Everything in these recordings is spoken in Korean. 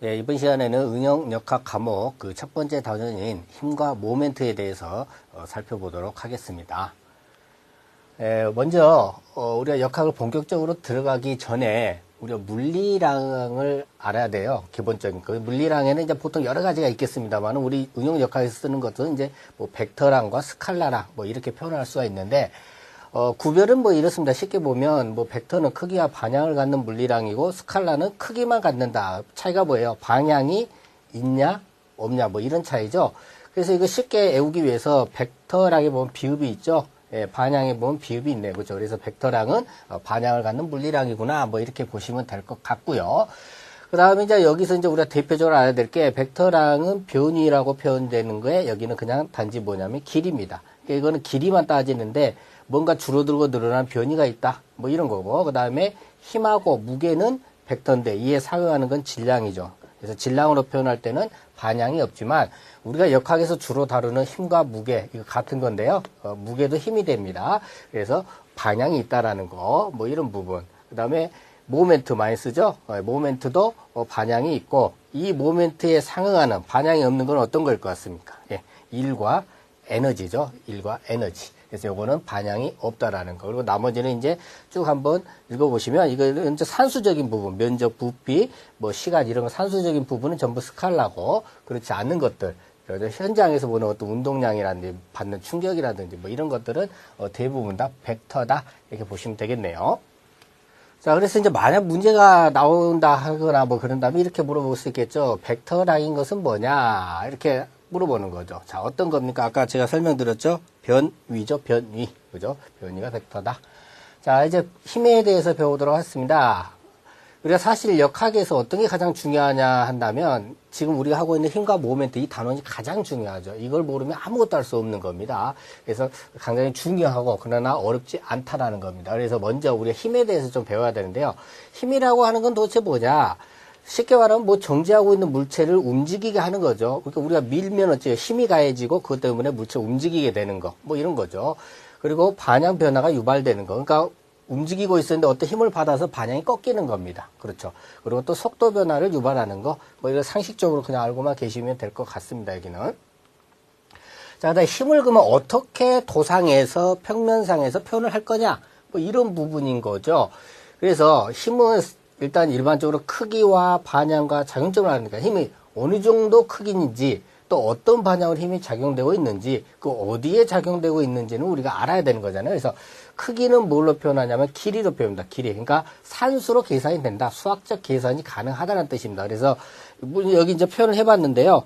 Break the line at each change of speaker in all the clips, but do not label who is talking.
예, 이번 시간에는 응용역학 과목 그 첫 번째 단원인 힘과 모멘트에 대해서 살펴보도록 하겠습니다. 먼저 우리가 역학을 본격적으로 들어가기 전에 우리가 물리량을 알아야 돼요. 기본적인 거. 물리량에는 이제 보통 여러 가지가 있겠습니다만 우리 응용역학에서 쓰는 것은 이제 뭐 벡터량과 스칼라량 뭐 이렇게 표현할 수가 있는데 구별은 뭐 이렇습니다. 쉽게 보면 뭐 벡터는 크기와 방향을 갖는 물리량이고 스칼라는 크기만 갖는다. 차이가 뭐예요? 방향이 있냐 없냐 뭐 이런 차이죠. 그래서 이거 쉽게 외우기 위해서 벡터량에 보면 비읍이 있죠. 예, 반향에 보면 비읍이 있네요. 그죠? 그래서 벡터량은 반향을 갖는 물리량이구나. 뭐 이렇게 보시면 될 것 같고요. 그 다음에 이제 여기서 이제 우리가 대표적으로 알아야 될 게 벡터량은 변위라고 표현되는 거에 여기는 그냥 단지 뭐냐면 길이입니다. 그러니까 이거는 길이만 따지는데 뭔가 줄어들고 늘어난 변이가 있다. 뭐 이런 거고. 그 다음에 힘하고 무게는 벡터인데 이에 상응하는 건 질량이죠. 그래서 질량으로 표현할 때는 반향이 없지만 우리가 역학에서 주로 다루는 힘과 무게 이거 같은 건데요. 무게도 힘이 됩니다. 그래서 반향이 있다라는 거. 뭐 이런 부분. 그 다음에 모멘트 많이 쓰죠. 모멘트도 반향이 있고 이 모멘트에 상응하는 반향이 없는 건 어떤 걸 것 같습니까? 예, 일과 에너지죠. 일과 에너지. 그래서 요거는 반향이 없다라는 거. 그리고 나머지는 이제 쭉 한번 읽어보시면 이거는 이제 산수적인 부분, 면적, 부피, 뭐 시간 이런 거 산수적인 부분은 전부 스칼라고 그렇지 않은 것들. 현장에서 보는 어떤 운동량이라든지 받는 충격이라든지 뭐 이런 것들은 대부분 다 벡터다 이렇게 보시면 되겠네요. 자, 그래서 이제 만약 문제가 나온다 하거나 뭐 그런다면 이렇게 물어볼 수 있겠죠. 벡터량인 것은 뭐냐 이렇게 물어보는 거죠. 자, 어떤 겁니까? 아까 제가 설명드렸죠. 변위죠. 변위. 그죠? 변위가 벡터다. 자, 이제 힘에 대해서 배우도록 하겠습니다. 우리가 사실 역학에서 어떤 게 가장 중요하냐 한다면 지금 우리가 하고 있는 힘과 모멘트 이 단원이 가장 중요하죠. 이걸 모르면 아무것도 할 수 없는 겁니다. 그래서 굉장히 중요하고 그러나 어렵지 않다라는 겁니다. 그래서 먼저 우리가 힘에 대해서 좀 배워야 되는데요. 힘이라고 하는 건 도대체 뭐냐? 쉽게 말하면 뭐 정지하고 있는 물체를 움직이게 하는 거죠. 그러니까 우리가 밀면 어째요? 힘이 가해지고 그것 때문에 물체가 움직이게 되는 거. 뭐 이런 거죠. 그리고 반향 변화가 유발되는 거. 그러니까 움직이고 있었는데 어떤 힘을 받아서 반향이 꺾이는 겁니다. 그렇죠. 그리고 또 속도 변화를 유발하는 거. 뭐 이런 상식적으로 그냥 알고만 계시면 될 것 같습니다. 여기는. 자, 그다음에 힘을 그러면 어떻게 도상에서 평면상에서 표현을 할 거냐? 뭐 이런 부분인 거죠. 그래서 힘은 일단 일반적으로 크기와 반향과 작용점을 하니까 힘이 어느 정도 크기인지 또 어떤 반향으로 힘이 작용되고 있는지 그 어디에 작용되고 있는지는 우리가 알아야 되는 거잖아요. 그래서 크기는 뭘로 표현하냐면 길이로 표현합니다. 길이. 그러니까 산수로 계산이 된다. 수학적 계산이 가능하다는 뜻입니다. 그래서 여기 이제 표현을 해봤는데요.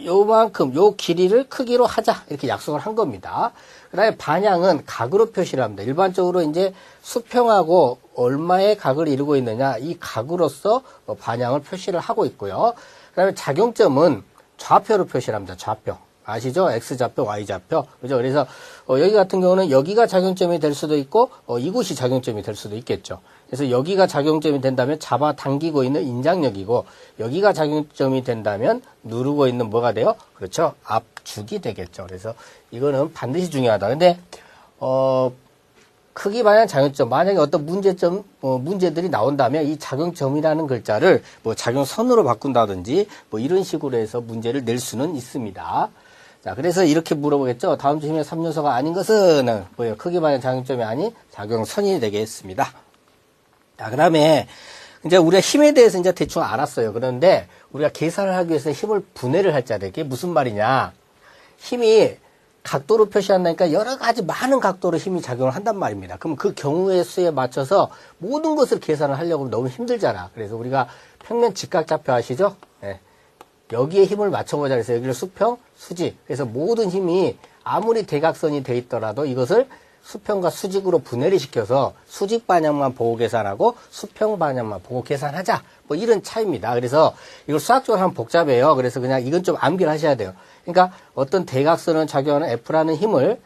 요만큼 요 길이를 크기로 하자 이렇게 약속을 한 겁니다. 그다음에 반향은 각으로 표시를 합니다. 일반적으로 이제 수평하고 얼마의 각을 이루고 있느냐 이 각으로서 반향을 표시를 하고 있고요. 그다음에 작용점은 좌표로 표시를 합니다. 좌표. 아시죠? X좌표, Y좌표. 그죠? 그래서, 여기 같은 경우는 여기가 작용점이 될 수도 있고, 이곳이 작용점이 될 수도 있겠죠. 그래서 여기가 작용점이 된다면 잡아당기고 있는 인장력이고, 여기가 작용점이 된다면 누르고 있는 뭐가 돼요? 그렇죠? 압축이 되겠죠. 그래서 이거는 반드시 중요하다. 근데, 크기 반향 작용점, 만약에 어떤 문제들이 나온다면 이 작용점이라는 글자를 뭐 작용선으로 바꾼다든지 뭐 이런 식으로 해서 문제를 낼 수는 있습니다. 자, 그래서 이렇게 물어보겠죠. 다음 주 힘의 3요소가 아닌 것은 뭐예요? 크기 반향 작용점이 아닌 작용선이 되겠습니다. 자, 그 다음에 이제 우리가 힘에 대해서 이제 대충 알았어요. 그런데 우리가 계산을 하기 위해서 힘을 분해를 할 자리에 이게 무슨 말이냐? 힘이 각도로 표시한다니까 여러 가지 많은 각도로 힘이 작용을 한단 말입니다. 그럼 그 경우의 수에 맞춰서 모든 것을 계산을 하려고 하면 너무 힘들잖아. 그래서 우리가 평면 직각좌표 아시죠? 네. 여기에 힘을 맞춰보자 그래서 여기를 수평, 수직. 그래서 모든 힘이 아무리 대각선이 돼 있더라도 이것을 수평과 수직으로 분해를 시켜서 수직 반향만 보고 계산하고 수평 반향만 보고 계산하자. 뭐 이런 차이입니다. 그래서 이걸 수학적으로 하면 복잡해요. 그래서 그냥 이건 좀 암기를 하셔야 돼요. 그러니까 어떤 대각선을 작용하는 F라는 힘을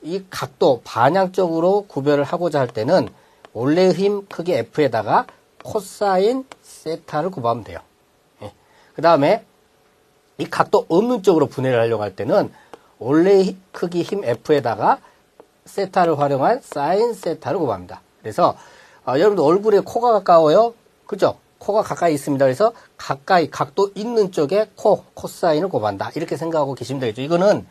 이 각도 반향적으로 구별을 하고자 할 때는 원래의 힘 크기 F에다가 코사인 세타를 곱하면 돼요. 예. 그 다음에 이 각도 없는 쪽으로 분해를 하려고 할 때는 원래의 크기 힘 F에다가 세타를 활용한 사인 세타를 곱합니다. 그래서 여러분들 얼굴에 코가 가까워요? 그죠? 코가 가까이 있습니다. 그래서 가까이 각도 있는 쪽에 코사인을 곱한다. 이렇게 생각하고 계시면 되겠죠. 이거는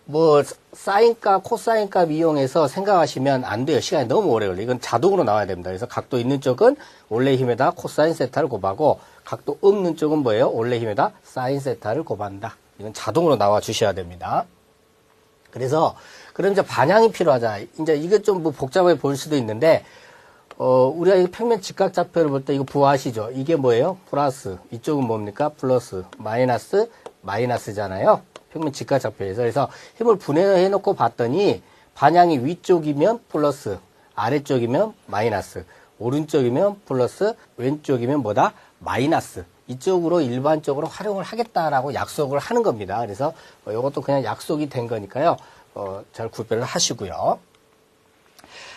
뭐 사인값, 코사인값 이용해서 생각하시면 안 돼요. 시간이 너무 오래 걸려요. 이건 자동으로 나와야 됩니다. 그래서 각도 있는 쪽은 원래 힘에다 코사인 세타를 곱하고 각도 없는 쪽은 뭐예요? 원래 힘에다 사인 세타를 곱한다. 이건 자동으로 나와 주셔야 됩니다. 그래서 그럼 이제 반향이 필요하잖아요. 이제 이게 좀 뭐 복잡하게 보일 수도 있는데 우리가 이 평면 직각좌표를 볼 때 이거 부하시죠? 이게 뭐예요? 플러스. 이쪽은 뭡니까? 플러스. 마이너스. 마이너스잖아요. 평면 직각좌표에서. 그래서 힘을 분해해 놓고 봤더니 반향이 위쪽이면 플러스, 아래쪽이면 마이너스, 오른쪽이면 플러스, 왼쪽이면 뭐다? 마이너스. 이쪽으로 일반적으로 활용을 하겠다라고 약속을 하는 겁니다. 그래서 이것도 그냥 약속이 된 거니까요. 잘 구별을 하시고요.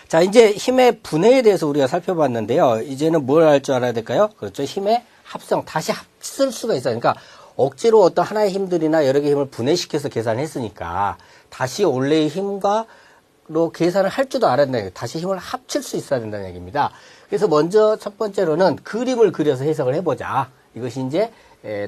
자, 이제 힘의 분해에 대해서 우리가 살펴봤는데요. 이제는 뭘 할 줄 알아야 될까요? 그렇죠. 힘의 합성, 다시 쓸 수가 있어요. 그러니까 억지로 어떤 하나의 힘들이나 여러 개의 힘을 분해시켜서 계산했으니까 다시 원래의 힘과로 계산을 할 줄도 알아야 된다는 얘기예요. 다시 힘을 합칠 수 있어야 된다는 얘기입니다. 그래서 먼저 첫 번째로는 그림을 그려서 해석을 해보자. 이것이 이제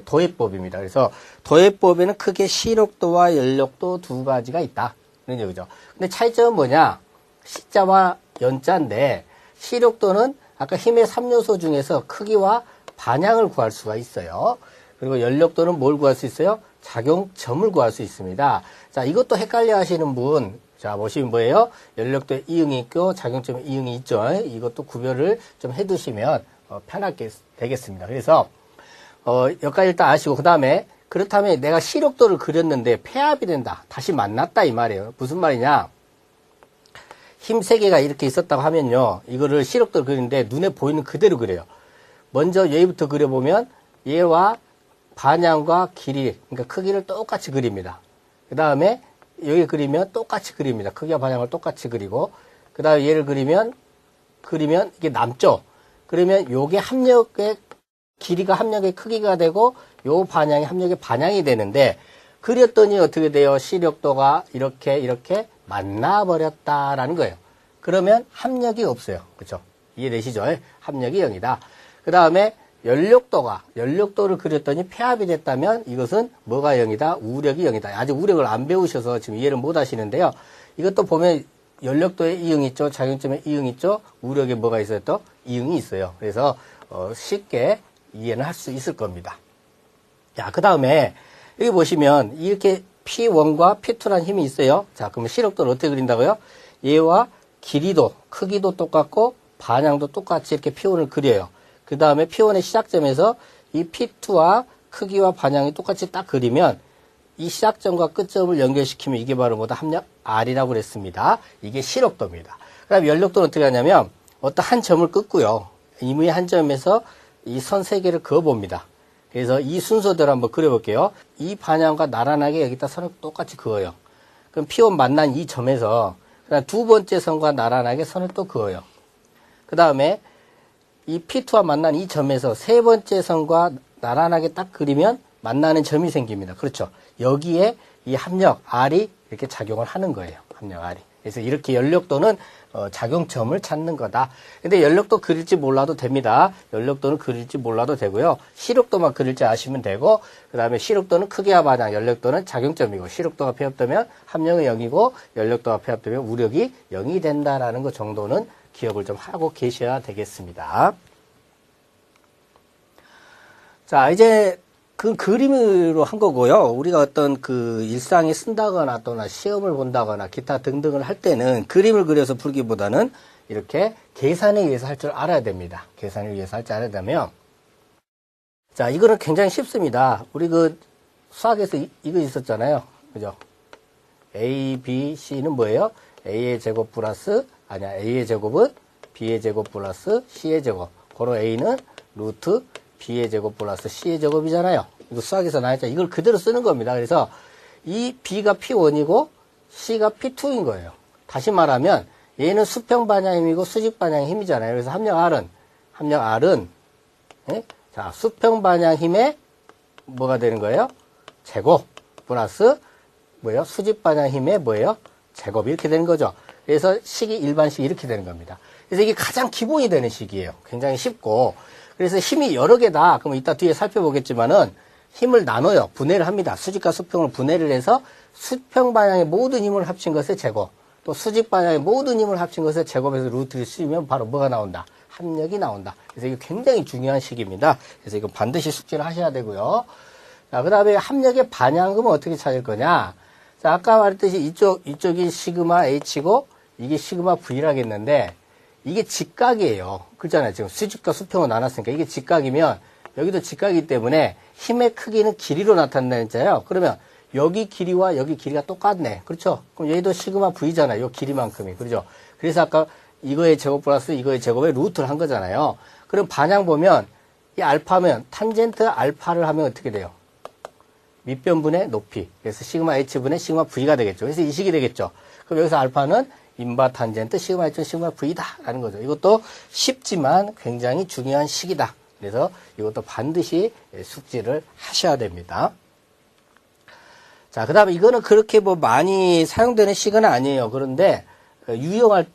도해법입니다. 그래서 도해법에는 크게 시력도와 연력도 두 가지가 있다. 이런 얘기죠. 근데 차이점은 뭐냐? 시자와 연자인데 시력도는 아까 힘의 3요소 중에서 크기와 반향을 구할 수가 있어요. 그리고 연력도는 뭘 구할 수 있어요? 작용점을 구할 수 있습니다. 자, 이것도 헷갈려 하시는 분, 자, 보시면 뭐예요? 연력도에 이응이 있고 작용점에 이응이 있죠. 이것도 구별을 좀 해두시면 편하게 되겠습니다. 그래서 여기까지 일단 아시고, 그 다음에 그렇다면 내가 시력도를 그렸는데 폐합이 된다. 다시 만났다 이 말이에요. 무슨 말이냐? 힘 3개가 이렇게 있었다고 하면요. 이거를 시력도를 그리는데 눈에 보이는 그대로 그려요. 먼저 얘부터 그려보면 얘와 반향과 길이, 그러니까 크기를 똑같이 그립니다. 그 다음에 여기 그리면 똑같이 그립니다. 크기와 반향을 똑같이 그리고, 그 다음에 얘를 그리면 이게 남죠. 그러면 요게 합력의 길이가 합력의 크기가 되고, 요 반향이 합력의 반향이 되는데, 그렸더니 어떻게 돼요? 시력도가 이렇게 만나버렸다라는 거예요. 그러면 합력이 없어요. 그렇죠? 이해되시죠? 합력이 0이다. 그 다음에 연력도를 그렸더니 폐합이 됐다면 이것은 뭐가 0이다? 우력이 0이다. 아직 우력을 안 배우셔서 지금 이해를 못 하시는데요. 이것도 보면 연력도에 이응이 있죠. 작용점에 이응이 있죠. 우력에 뭐가 있어요? 또 이응이 있어요. 그래서 쉽게 이해는 할 수 있을 겁니다. 자, 그 다음에 여기 보시면 이렇게 P1과 P2라는 힘이 있어요. 자, 그러면 시력도를 어떻게 그린다고요? 얘와 길이도, 크기도 똑같고 반향도 똑같이 이렇게 P1을 그려요. 그 다음에 P1의 시작점에서 이 P2와 크기와 반향이 똑같이 딱 그리면 이 시작점과 끝점을 연결시키면 이게 바로 뭐다? 합력 R이라고 그랬습니다. 이게 시력도입니다. 그 다음에 연력도는 어떻게 하냐면 어떤 한 점을 긋고요. 임의 한 점에서 이 선 3개를 그어봅니다. 그래서 이 순서대로 한번 그려볼게요. 이 반향과 나란하게 여기다 선을 똑같이 그어요. 그럼 P1 만난 이 점에서 그다음 두 번째 선과 나란하게 선을 또 그어요. 그 다음에 이 P2와 만난 이 점에서 세 번째 선과 나란하게 딱 그리면 만나는 점이 생깁니다. 그렇죠. 여기에 이 합력 R이 이렇게 작용을 하는 거예요. 합력 R이. 그래서 이렇게 연력도는 작용점을 찾는 거다. 근데 연력도 그릴지 몰라도 됩니다. 연력도는 그릴지 몰라도 되고요. 시력도만 그릴지 아시면 되고, 그 다음에 시력도는 크기와 반향, 연력도는 작용점이고, 시력도가 폐합되면 합력은 0이고, 연력도가 폐합되면 우력이 0이 된다라는 것 정도는 기억을 좀 하고 계셔야 되겠습니다. 자, 이제 그 그림으로 한 거고요. 우리가 어떤 그 일상에 쓴다거나 또나 시험을 본다거나 기타 등등을 할 때는 그림을 그려서 풀기보다는 이렇게 계산에 의해서 할 줄 알아야 됩니다. 계산에 의해서 할 줄 알아야 되면, 자, 이거는 굉장히 쉽습니다. 우리 그 수학에서 이거 있었잖아요. 그죠? A, B, C는 뭐예요? A의 제곱 플러스, A의 제곱은 B의 제곱 플러스 C의 제곱. 고로 A는 루트 B의 제곱 플러스 C의 제곱이잖아요. 이거 수학에서 나왔죠. 이걸 그대로 쓰는 겁니다. 그래서 이 B가 P1이고 C가 P2인 거예요. 다시 말하면 얘는 수평 반향 힘이고 수직 반향 힘이잖아요. 그래서 합력 R은 예? 자, 수평 반향 힘의 뭐가 되는 거예요? 제곱 플러스 뭐예요? 수직 반향 힘의 뭐예요? 제곱 이렇게 되는 거죠. 그래서 식이 일반식 이렇게 되는 겁니다. 그래서 이게 가장 기본이 되는 식이에요. 굉장히 쉽고, 그래서 힘이 여러 개다. 그럼 이따 뒤에 살펴보겠지만은 힘을 나눠요. 분해를 합니다. 수직과 수평을 분해를 해서 수평 방향의 모든 힘을 합친 것의 제곱, 또 수직 방향의 모든 힘을 합친 것의 제곱에서 루트를 씌우면 바로 뭐가 나온다? 합력이 나온다. 그래서 이게 굉장히 중요한 식입니다. 그래서 이거 반드시 숙지를 하셔야 되고요. 자, 그 다음에 합력의 반향금은 어떻게 찾을 거냐? 자, 아까 말했듯이 이쪽이 시그마 H고 이게 시그마 V라고 했는데 이게 직각이에요. 그렇잖아요. 지금 수직과 수평으로 나눴으니까 이게 직각이면 여기도 직각이기 때문에 힘의 크기는 길이로 나타낸다잖아요. 그러면 여기 길이와 여기 길이가 똑같네. 그렇죠? 그럼 얘도 시그마 V잖아요. 요 길이만큼이. 그렇죠? 그래서 아까 이거의 제곱 플러스 이거의 제곱에 루트를 한 거잖아요. 그럼 반향 보면 이 알파면 탄젠트 알파를 하면 어떻게 돼요? 밑변분의 높이. 그래서 시그마 H분의 시그마 V가 되겠죠. 그래서 이 식이 되겠죠. 그럼 여기서 알파는 인바 탄젠트 시그마 H분 시그마 V다 라는 거죠. 이것도 쉽지만 굉장히 중요한 식이다. 그래서 이것도 반드시 숙지를 하셔야 됩니다. 자, 그 다음에 이거는 그렇게 뭐 많이 사용되는 식은 아니에요. 그런데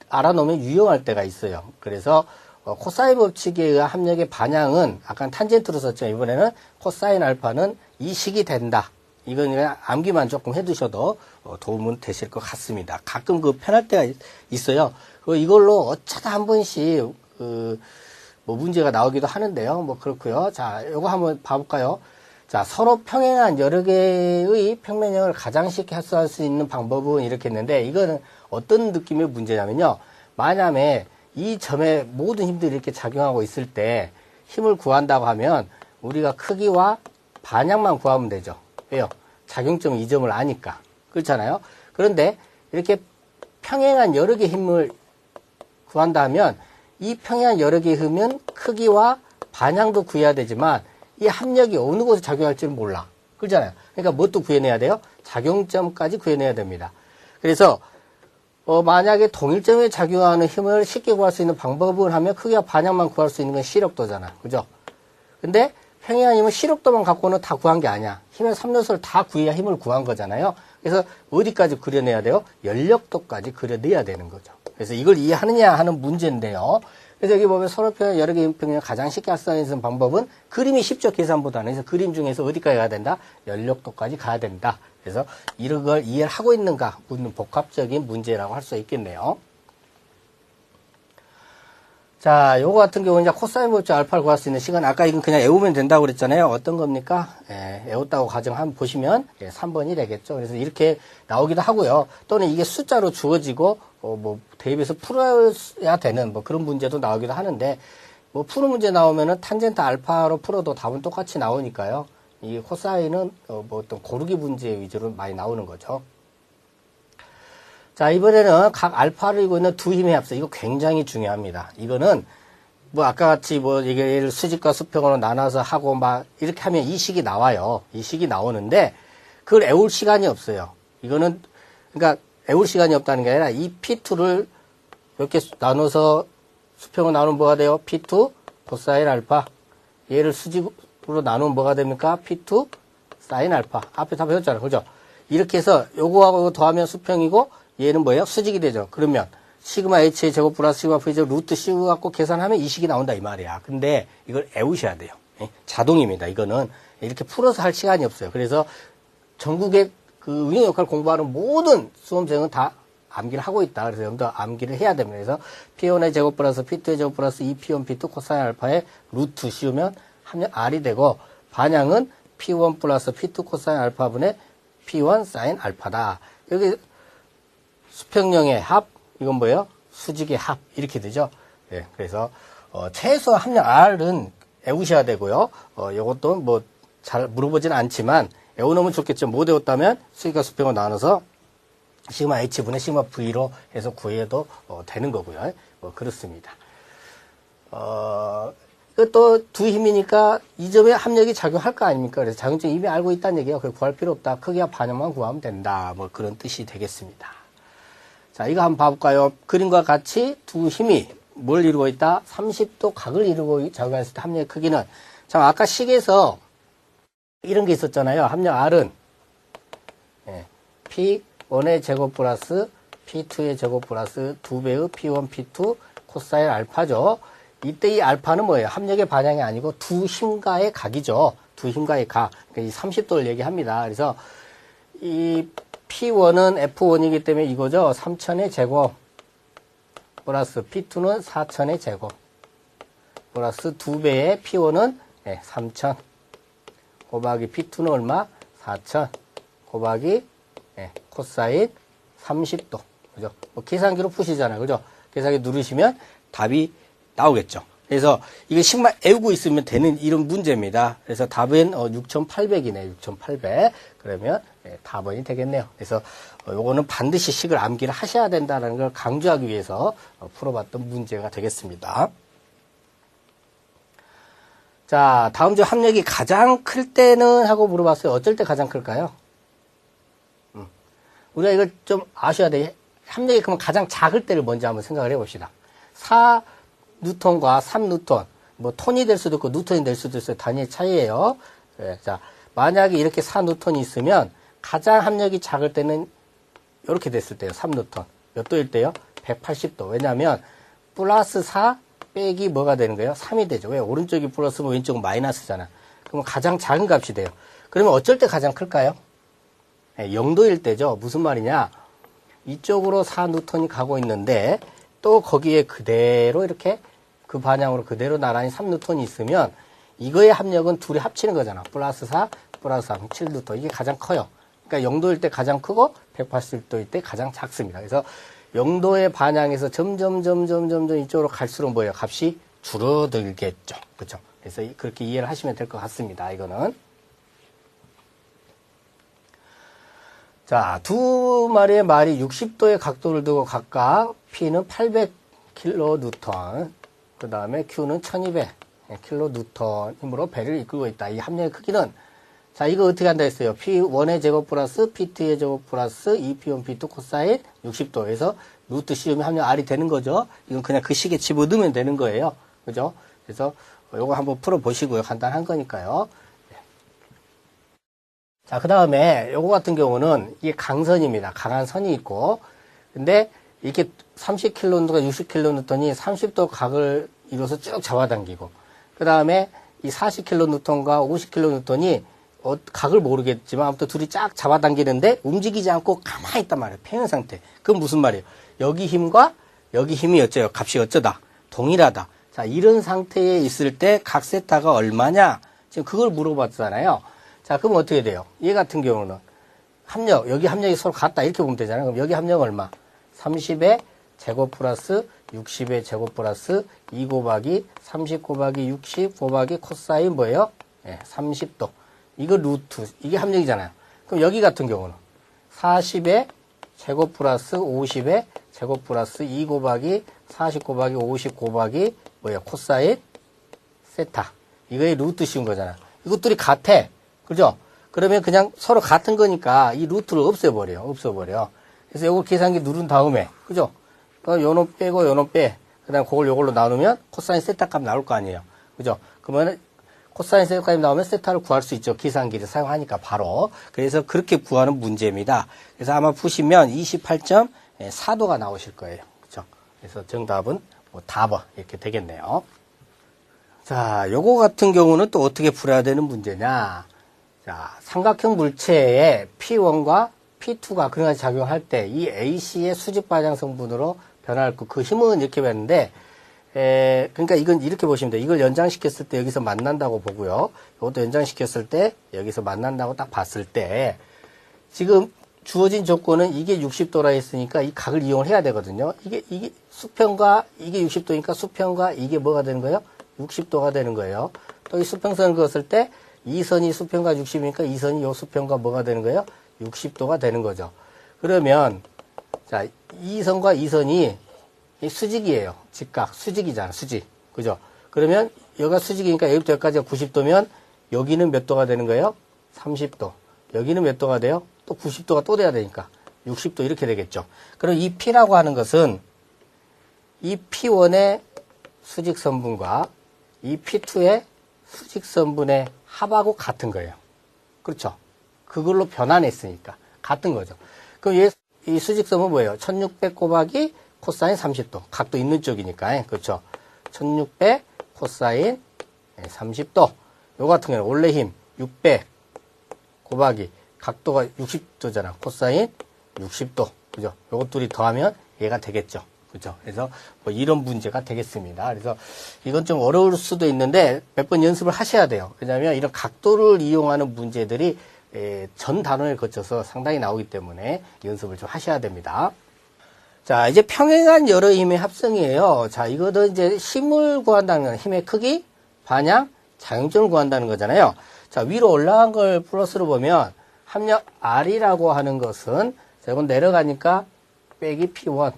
알아놓으면 유용할 때가 있어요. 그래서 코사인 법칙에 의한 합력의 반향은 아까 탄젠트로 썼죠. 이번에는 코사인 알파는 이 식이 된다. 이건 그냥 암기만 조금 해두셔도 도움은 되실 것 같습니다. 가끔 그 편할 때가 있어요. 이걸로 어쩌다 한 번씩 뭐 문제가 나오기도 하는데요. 뭐 그렇고요. 자, 요거 한번 봐볼까요? 자, 서로 평행한 여러 개의 평면형을 가장 쉽게 합수할 수 있는 방법은 이렇게 했는데 이거는 어떤 느낌의 문제냐면요. 만약에 이 점에 모든 힘들이 이렇게 작용하고 있을 때 힘을 구한다고 하면 우리가 크기와 반향만 구하면 되죠. 왜요? 작용점 이 점을 아니까. 그렇잖아요. 그런데 이렇게 평행한 여러 개의 힘을 구한다 하면 이 평행한 여러 개의 힘은 크기와 반향도 구해야 되지만 이 합력이 어느 곳에 작용할지는 몰라. 그렇잖아요. 그러니까 뭣도 구해내야 돼요? 작용점까지 구해내야 됩니다. 그래서 만약에 동일점에 작용하는 힘을 쉽게 구할 수 있는 방법을 하면 크기와 반향만 구할 수 있는 건 시력도잖아. 그죠? 근데 평행한 힘은 시력도만 갖고는 다 구한 게 아니야. 힘의 3요소를 다 구해야 힘을 구한 거잖아요. 그래서 어디까지 그려내야 돼요? 연력도까지 그려내야 되는 거죠. 그래서 이걸 이해하느냐 하는 문제인데요. 그래서 여기 보면 서로 평행 여러 개의 평행을 가장 쉽게 합수할 수 있는 방법은 그림이 쉽죠. 계산보다는. 그래서 그림 중에서 어디까지 가야 된다? 연력도까지 가야 된다. 그래서 이런 걸 이해를 하고 있는가 묻는 복합적인 문제라고 할 수 있겠네요. 자, 요거 같은 경우는 이제 코사인 법칙 알파를 구할 수 있는 시간, 아까 이건 그냥 외우면 된다고 그랬잖아요. 어떤 겁니까? 외웠다고 가정 한번 보시면 3번이 되겠죠. 그래서 이렇게 나오기도 하고요. 또는 이게 숫자로 주어지고 뭐 대입해서 풀어야 되는 뭐 그런 문제도 나오기도 하는데, 뭐 푸는 문제 나오면은 탄젠트 알파로 풀어도 답은 똑같이 나오니까요. 이 코사인은 뭐 어떤 고르기 문제 위주로 많이 나오는 거죠. 자, 이번에는 각 알파를 이루고 있는 두 힘의 합성. 이거 굉장히 중요합니다. 이거는 뭐 아까 같이 뭐 이게 수직과 수평으로 나눠서 하고 막 이렇게 하면 이 식이 나와요. 이 식이 나오는데 그걸 애울 시간이 없어요. 이거는 그러니까 애울 시간이 없다는 게 아니라 이 P2를 이렇게 나눠서 수평으로 나누면 뭐가 돼요? P2 코사인 알파. 얘를 수직으로 나누면 뭐가 됩니까? P2 사인 알파. 앞에 다 배웠잖아요. 그죠? 이렇게 해서 요거하고 더하면 수평이고 얘는 뭐예요? 수직이 되죠. 그러면 시그마 H의 제곱 플러스 시그마 V의 제곱 루트 씌워 갖고 계산하면 이 식이 나온다 이 말이야. 근데 이걸 애우셔야 돼요. 자동입니다. 이거는 이렇게 풀어서 할 시간이 없어요. 그래서 전국의 그 응용 역할 공부하는 모든 수험생은 다 암기를 하고 있다. 그래서 여러분도 암기를 해야 됩니다. 그래서 P1의 제곱 플러스 P2의 제곱 플러스 2P1 P2 코사인 알파의 루트 씌우면 합력 R이 되고 반향은 P1 플러스 P2 코사인 알파분의 P1 사인 알파다. 여기 수평형의 합, 이건 뭐예요? 수직의 합, 이렇게 되죠. 예, 그래서, 최소 합력 R은 애우셔야 되고요. 요것도 뭐, 잘 물어보진 않지만, 애워놓으면 좋겠죠. 못 애웠다면, 수직과 수평을 나눠서, 시그마 H분의 시그마 V로 해서 구해도 되는 거고요. 뭐, 그렇습니다. 또 두 힘이니까 이 점에 합력이 작용할 거 아닙니까? 그래서 작용점 이미 알고 있다는 얘기예요. 그걸 구할 필요 없다. 크기와 반영만 구하면 된다. 뭐, 그런 뜻이 되겠습니다. 자, 이거 한번 봐볼까요? 그림과 같이 두 힘이 뭘 이루고 있다? 30도 각을 이루고 작용했을 때 합력의 크기는, 자, 아까 식에서 이런 게 있었잖아요. 합력 R은 P1의 제곱 플러스 P2의 제곱 플러스 2배의 P1, P2 코사인 알파죠. 이때 이 알파는 뭐예요? 합력의 반향이 아니고 두 힘과의 각이죠. 두 힘과의 각. 그러니까 이 30도를 얘기합니다. 그래서 이 P1은 F1이기 때문에 이거죠. 3000의 제곱 플러스 P2는 4000의 제곱 플러스 2배의 P1은 3000 곱하기 P2는 얼마? 4000 곱하기 코사인 30도. 그죠? 뭐 계산기로 푸시잖아요. 그죠? 계산기 누르시면 답이 나오겠죠. 그래서 이거 식만 애우고 있으면 되는 이런 문제입니다. 그래서 답은 6800이네. 6800. 그러면 답이 되겠네요. 그래서 요거는 반드시 식을 암기를 하셔야 된다는 걸 강조하기 위해서 풀어봤던 문제가 되겠습니다. 자, 다음 주 합력이 가장 클 때는 하고 물어봤어요. 어쩔 때 가장 클까요? 우리가 이걸 좀 아셔야 돼. 합력이 그러면 가장 작을 때를 먼저 한번 생각을 해봅시다. 4뉴턴과 3뉴턴, 뭐 톤이 될 수도 있고 뉴턴이 될 수도 있어요. 단위의 차이예요. 자, 만약에 이렇게 4뉴턴이 있으면 가장 합력이 작을 때는 이렇게 됐을 때요. 3뉴턴. 몇 도일 때요? 180도. 왜냐하면 플러스 4 빼기 뭐가 되는 거예요? 3이 되죠. 왜? 오른쪽이 플러스면 왼쪽은 마이너스잖아. 그러면 가장 작은 값이 돼요. 그러면 어쩔 때 가장 클까요? 0도일 때죠. 무슨 말이냐? 이쪽으로 4뉴턴이 가고 있는데 또 거기에 그대로 이렇게 그 반향으로 그대로 나란히 3뉴턴이 있으면 이거의 합력은 둘이 합치는 거잖아. 플러스 4, 플러스 3, 7뉴턴. 이게 가장 커요. 그러니까 0도일 때 가장 크고 180도일 때 가장 작습니다. 그래서 0도의 반향에서 점점 이쪽으로 갈수록 뭐예요? 값이 줄어들겠죠. 그렇죠? 그래서 그렇게 이해를 하시면 될 것 같습니다. 이거는. 자, 두 마리의 말이 60도의 각도를 두고 각각 P는 800kN, 그 다음에 Q는 1200kN 힘으로 배를 이끌고 있다. 이 합력의 크기는, 자, 이거 어떻게 한다 했어요? P1의 제곱 플러스 P2의 제곱 플러스 2P1, P2 코사인 60도에서 루트 씌우면 합력 R이 되는 거죠. 이건 그냥 그 식에 집어넣으면 되는 거예요. 그죠? 그래서 요거 한번 풀어보시고요. 간단한 거니까요. 자, 그 다음에 요거 같은 경우는 이게 강선입니다. 강한 선이 있고, 근데 이렇게 30kN과 60kN이 30도 각을 이뤄서 쭉 잡아당기고, 그 다음에 이 40kN과 50kN이 각을 모르겠지만 아무튼 둘이 쫙 잡아당기는데 움직이지 않고 가만히 있단 말이에요. 평행 상태. 그건 무슨 말이에요? 여기 힘과 여기 힘이 어째요? 값이 어쩌다? 동일하다. 자, 이런 상태에 있을 때 각 세타가 얼마냐? 지금 그걸 물어봤잖아요. 자, 그럼 어떻게 돼요? 얘 같은 경우는 합력, 여기 합력이 서로 같다. 이렇게 보면 되잖아요. 그럼 여기 합력 얼마? 30의 제곱 플러스 60의 제곱 플러스 2 곱하기 30 곱하기 60 곱하기 코사인 뭐예요? 30도. 이거 루트. 이게 합력이잖아요. 그럼 여기 같은 경우는 40의 제곱 플러스 50의 제곱 플러스 2 곱하기 40 곱하기 50 곱하기 뭐예요? 코사인 세타. 이거의 루트 씌운 거잖아. 이것들이 같아. 그죠? 그러면 그냥 서로 같은 거니까 이 루트를 없애버려. 그래서 요거 계산기 누른 다음에, 그죠? 요놈 빼고 요놈 빼. 그 다음에 그걸 요걸로 나누면 코사인 세타 값 나올 거 아니에요. 그죠? 그러면 코사인 세타 값이 나오면 세타를 구할 수 있죠. 계산기를 사용하니까 바로. 그래서 그렇게 구하는 문제입니다. 그래서 아마 푸시면 28.4도가 나오실 거예요. 그죠? 그래서 정답은 뭐 답은 이렇게 되겠네요. 자, 요거 같은 경우는 또 어떻게 풀어야 되는 문제냐? 자, 삼각형 물체에 P1과 P2가 그런 같이 작용할 때 이 AC의 수직 반향 성분으로 변할 그 힘은 이렇게 봤는데, 그러니까 이건 이렇게 보시면 돼요. 이걸 연장시켰을 때 여기서 만난다고 보고요. 이것도 연장시켰을 때 여기서 만난다고 딱 봤을 때 지금 주어진 조건은 이게 60도라 했으니까 이 각을 이용을 해야 되거든요. 이게 수평과 이게 60도니까 수평과 이게 뭐가 되는 거예요? 60도가 되는 거예요. 또 이 수평선을 그었을 때 이 선이 수평과 60이니까 이 선이 요 수평과 뭐가 되는 거예요? 60도가 되는 거죠. 그러면 자, 이 선과 이 선이 이 수직이에요. 직각, 수직이잖아, 수직. 그죠? 그러면 여기가 수직이니까 여기부터 여기까지가 90도면 여기는 몇 도가 되는 거예요? 30도. 여기는 몇 도가 돼요? 또 90도가 또 돼야 되니까 60도 이렇게 되겠죠. 그럼 이 P라고 하는 것은 이 P1의 수직선분과 이 P2의 수직선분의 합하고 같은 거예요. 그렇죠? 그걸로 변환했으니까 같은 거죠. 그럼 이 수직선은 뭐예요? 1600 곱하기 코사인 30도. 각도 있는 쪽이니까. 그렇죠? 1600 코사인 30도. 요 같은 경우는 원래 힘 600 곱하기 각도가 60도잖아. 코사인 60도. 그죠? 요것 둘이 더하면 얘가 되겠죠. 그죠? 그래서 뭐 이런 문제가 되겠습니다. 그래서 이건 좀 어려울 수도 있는데 몇 번 연습을 하셔야 돼요. 왜냐하면 이런 각도를 이용하는 문제들이 전 단원을 거쳐서 상당히 나오기 때문에 연습을 좀 하셔야 됩니다. 자, 이제 평행한 여러 힘의 합성이에요. 자, 이거도 이제 힘을 구한다는 건 힘의 크기, 반향, 작용점을 구한다는 거잖아요. 자, 위로 올라간 걸 플러스로 보면 합력 R이라고 하는 것은 자, 이건 내려가니까 빼기 P1,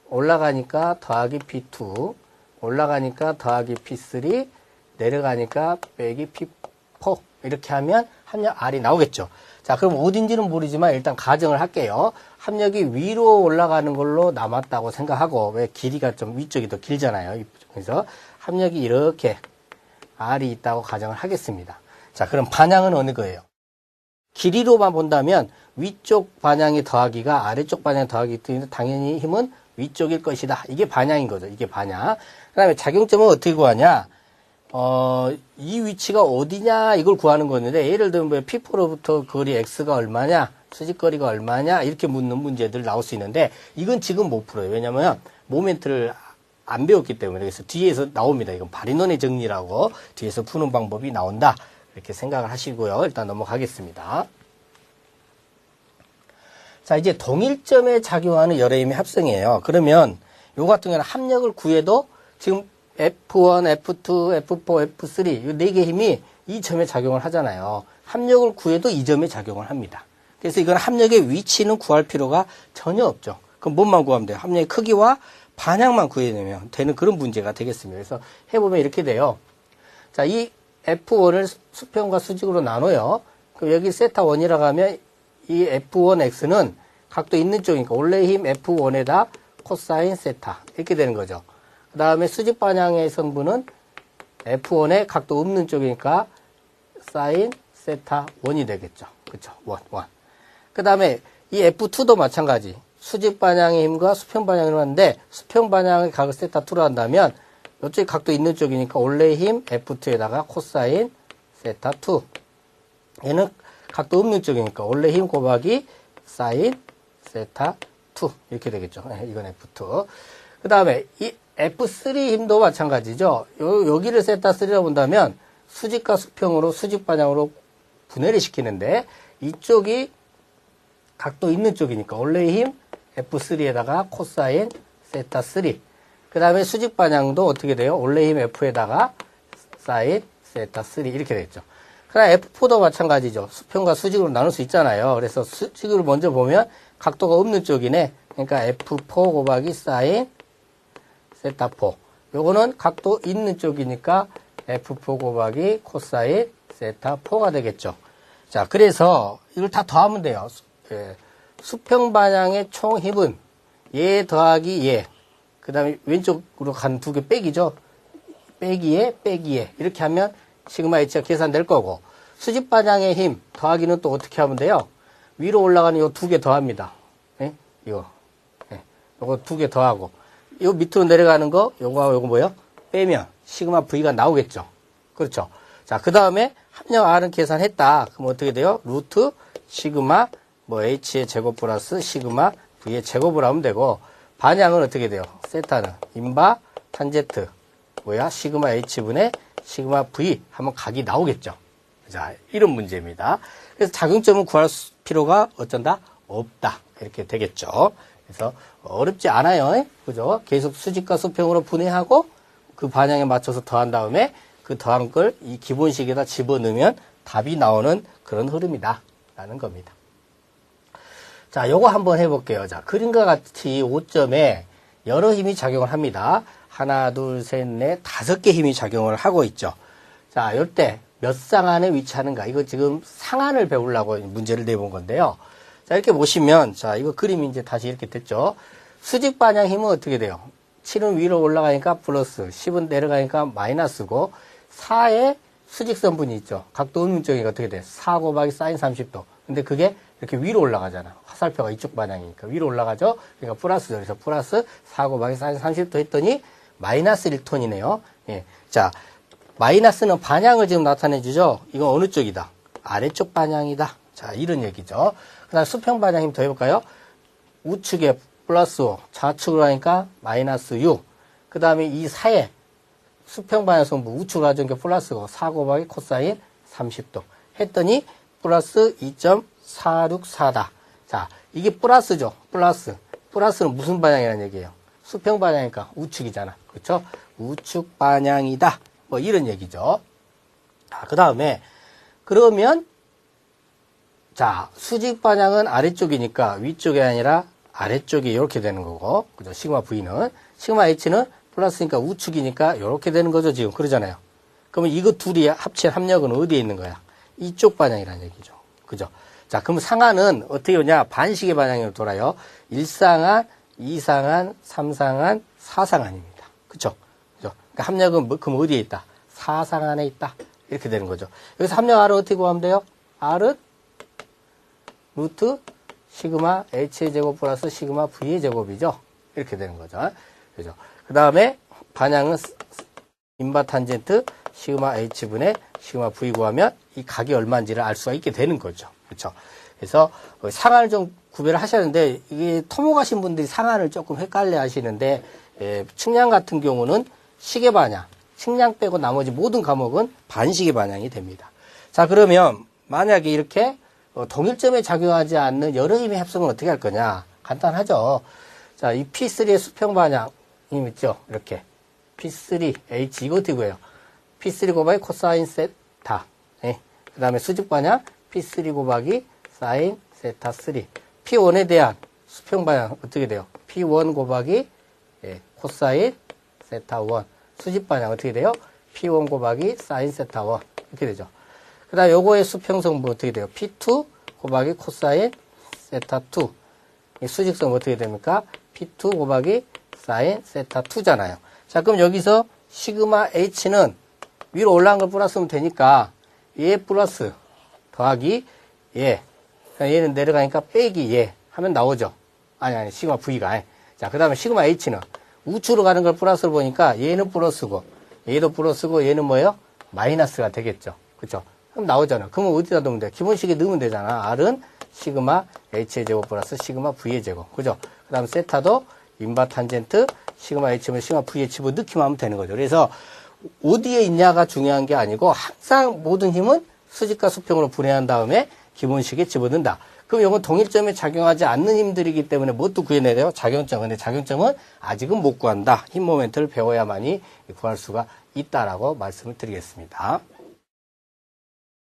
올라가니까 더하기 P2, 올라가니까 더하기 P3, 내려가니까 빼기 P4 이렇게 하면 합력 R이 나오겠죠. 자, 그럼 어딘지는 모르지만 일단 가정을 할게요. 합력이 위로 올라가는 걸로 남았다고 생각하고, 왜 길이가 좀 위쪽이 더 길잖아요. 그래서 합력이 이렇게 R이 있다고 가정을 하겠습니다. 자, 그럼 반향은 어느 거예요? 길이로만 본다면 위쪽 반향의 더하기가 아래쪽 반향의 더하기 때문에 당연히 힘은 위쪽일 것이다. 이게 반향인 거죠. 이게 반향. 그 다음에 작용점은 어떻게 구하냐? 이 위치가 어디냐? 이걸 구하는 거였는데, 예를 들면 뭐 P4로부터 거리 X가 얼마냐? 수직거리가 얼마냐? 이렇게 묻는 문제들 나올 수 있는데, 이건 지금 못 풀어요. 왜냐면 모멘트를 안 배웠기 때문에. 그래서 뒤에서 나옵니다. 이건 바리논의 정리라고 뒤에서 푸는 방법이 나온다. 이렇게 생각을 하시고요. 일단 넘어가겠습니다. 자, 이제 동일점에 작용하는 여러 힘의 합성이에요. 그러면 요 같은 경우는 합력을 구해도 지금 F1, F2, F4, F3 이 4개 힘이 이 점에 작용을 하잖아요. 합력을 구해도 이 점에 작용을 합니다. 그래서 이건 합력의 위치는 구할 필요가 전혀 없죠. 그럼 뭐만 구하면 돼요? 합력의 크기와 반향만 구해내면 되는 그런 문제가 되겠습니다. 그래서 해보면 이렇게 돼요. 자, 이 F1을 수평과 수직으로 나눠요. 그럼 여기 세타1이라고 하면 이 F1X는 각도 있는 쪽이니까 원래 힘 F1에다 코사인 세타 이렇게 되는 거죠. 그 다음에 수직 반향의 성분은 F1에 각도 없는 쪽이니까 사인 세타 1이 되겠죠. 그렇죠. 1. 그 다음에 이 F2도 마찬가지. 수직 반향의 힘과 수평 반향을 하는데 수평 반향의 각을 세타 2로 한다면 이쪽에 각도 있는 쪽이니까 원래 힘 F2에다가 코사인 세타 2. 얘는 각도 없는 쪽이니까 원래 힘 곱하기 사인 세타 2 이렇게 되겠죠. 이건 F2. 그 다음에 이 F3 힘도 마찬가지죠. 여기를 세타 3라고 본다면 수직과 수평으로 수직 반향으로 분해를 시키는데 이쪽이 각도 있는 쪽이니까 원래 힘 F3에다가 코사인 세타 3. 그 다음에 수직 반향도 어떻게 돼요? 원래 힘 F에다가 사인 세타 3 이렇게 되겠죠. 그다음 F4도 마찬가지죠. 수평과 수직으로 나눌 수 있잖아요. 그래서 수직으로 먼저 보면 각도가 없는 쪽이네. 그러니까 F4 곱하기 사인 세타 4. 요거는 각도 있는 쪽이니까 F4 곱하기 코사인 세타 4가 되겠죠. 자, 그래서 이걸 다 더하면 돼요. 수평 반향의 총 힘은 얘 더하기 얘. 그 다음에 왼쪽으로 간 두 개 빼기죠. 빼기에 이렇게 하면 시그마 H가 계산될 거고, 수직 반향의 힘 더하기는 또 어떻게 하면 돼요? 위로 올라가는 요 두 개 더합니다. 이거 두 개 더하고, 요 밑으로 내려가는 거 요거하고 요거 뭐요? 빼면 시그마 V가 나오겠죠. 그렇죠. 자, 그 다음에 합력 R은 계산했다. 그럼 어떻게 돼요? 루트 시그마 H의 제곱 플러스 시그마 V의 제곱을 하면 되고, 반향은 어떻게 돼요? 세타는 인바 탄제트 시그마 H분의 시그마 V 하면 각이 나오겠죠. 자, 이런 문제입니다. 그래서 작용점을 구할 필요가 어쩐다? 없다. 이렇게 되겠죠. 그래서 어렵지 않아요. 그죠? 계속 수직과 수평으로 분해하고 그 반향에 맞춰서 더한 다음에 그 더한 걸 이 기본식에다 집어넣으면 답이 나오는 그런 흐름이다. 라는 겁니다. 자, 요거 한번 해볼게요. 자, 그림과 같이 5점에 여러 힘이 작용을 합니다. 하나, 둘, 셋, 넷, 5개 힘이 작용을 하고 있죠. 자, 요때 몇 상안에 위치하는가? 이거 지금 상안을 배우려고 문제를 내본 건데요. 자, 이렇게 보시면, 자, 이거 그림이 이제 다시 이렇게 됐죠. 수직 반향 힘은 어떻게 돼요? 7은 위로 올라가니까 플러스, 10은 내려가니까 마이너스고, 4에 수직선분이 있죠. 각도 없는 쪽이 어떻게 돼? 4 곱하기 사인 30도. 근데 그게 이렇게 위로 올라가잖아. 화살표가 이쪽 반향이니까 위로 올라가죠. 그러니까 플러스죠. 그래서 플러스 4 곱하기 사인 30도 했더니 마이너스 1톤이네요. 예. 자, 마이너스는 반향을 지금 나타내주죠. 이건 어느 쪽이다? 아래쪽 반향이다. 자, 이런 얘기죠. 그 다음 수평 반향 힘 더 해볼까요? 우측에 플러스 5, 좌측으로 하니까 마이너스 6. 그 다음에 이 사이에 수평 반향 성분 우측으로 가져온 게 플러스 5, 4 곱하기 코사인 30도. 했더니 플러스 2.464다. 자, 이게 플러스죠. 플러스. 플러스는 무슨 반향이라는 얘기예요? 수평 반향이니까 우측이잖아. 그렇죠? 우측 반향이다. 뭐 이런 얘기죠. 자, 그 다음에 그러면 자, 수직 반향은 아래쪽이니까 위쪽이 아니라 아래쪽이 이렇게 되는 거고, 그죠? 시그마 V는. 시그마 H는 플러스니까 우측이니까 이렇게 되는 거죠, 지금. 그러잖아요. 그러면 이거 둘이 합친 합력은 어디에 있는 거야? 이쪽 반향이라는 얘기죠. 그죠? 자, 그럼 상하는 어떻게 오냐? 반시계 반향으로 돌아요. 1상한, 2상한, 3상한, 4상한입니다. 그죠? 그죠? 그러니까 합력은 그럼 어디에 있다? 4상한에 있다. 이렇게 되는 거죠. 여기서 합력 R은 어떻게 구하면 돼요? R은 루트 시그마 H의 제곱 플러스 시그마 V의 제곱이죠. 이렇게 되는 거죠. 그죠? 그 다음에 반향은 인바 탄젠트 시그마 H분의 시그마 V 구하면 이 각이 얼마인지를 알 수가 있게 되는 거죠. 그렇죠? 그래서 상한을 좀 구별을 하셔야 하는데 이게 토목하신 분들이 상한을 조금 헷갈려 하시는데 측량 같은 경우는 시계 반향, 측량 빼고 나머지 모든 과목은 반시계 반향이 됩니다. 자, 그러면 만약에 이렇게 동일점에 작용하지 않는 여러 힘의 합성은 어떻게 할 거냐? 간단하죠. 자, 이 P3의 수평 반향 힘 있죠? 이렇게 P3H 이거 어떻게 구해요? P3 곱하기 코사인 세타. 예. 그 다음에 수직 반향 P3 곱하기 사인 세타 3. P1에 대한 수평 반향 어떻게 돼요? P1 곱하기 코사인 세타 1. 수직 반향 어떻게 돼요? P1 곱하기 사인 세타 1. 이렇게 되죠. 그 다음 요거의 수평성분 어떻게 돼요? P2 곱하기 코사인 세타 2. 이 수직성 어떻게 됩니까? P2 곱하기 사인 세타 2잖아요. 자, 그럼 여기서 시그마 H는 위로 올라간 걸 플러스면 되니까 얘 플러스 더하기 얘. 얘는 내려가니까 빼기 얘 하면 나오죠. 아니 시그마 V가. 자, 그 다음에 시그마 H는 우측으로 가는 걸 플러스로 보니까 얘는 플러스고 얘도 플러스고 얘는 뭐예요? 마이너스가 되겠죠. 그쵸? 그럼 나오잖아. 그러면 어디다 넣으면 돼? 기본식에 넣으면 되잖아. R은 시그마 H의 제곱 플러스 시그마 V의 제곱. 그죠? 그 다음 세타도 인바 탄젠트 시그마 H면 시그마 V의 집어 넣기만 하면 되는 거죠. 그래서 어디에 있냐가 중요한 게 아니고 항상 모든 힘은 수직과 수평으로 분해한 다음에 기본식에 집어넣는다. 그럼 이건 동일점에 작용하지 않는 힘들이기 때문에 뭣도 구해내야 돼요? 작용점. 근데 작용점은 아직은 못 구한다. 힘 모멘트를 배워야만이 구할 수가 있다라고 말씀을 드리겠습니다.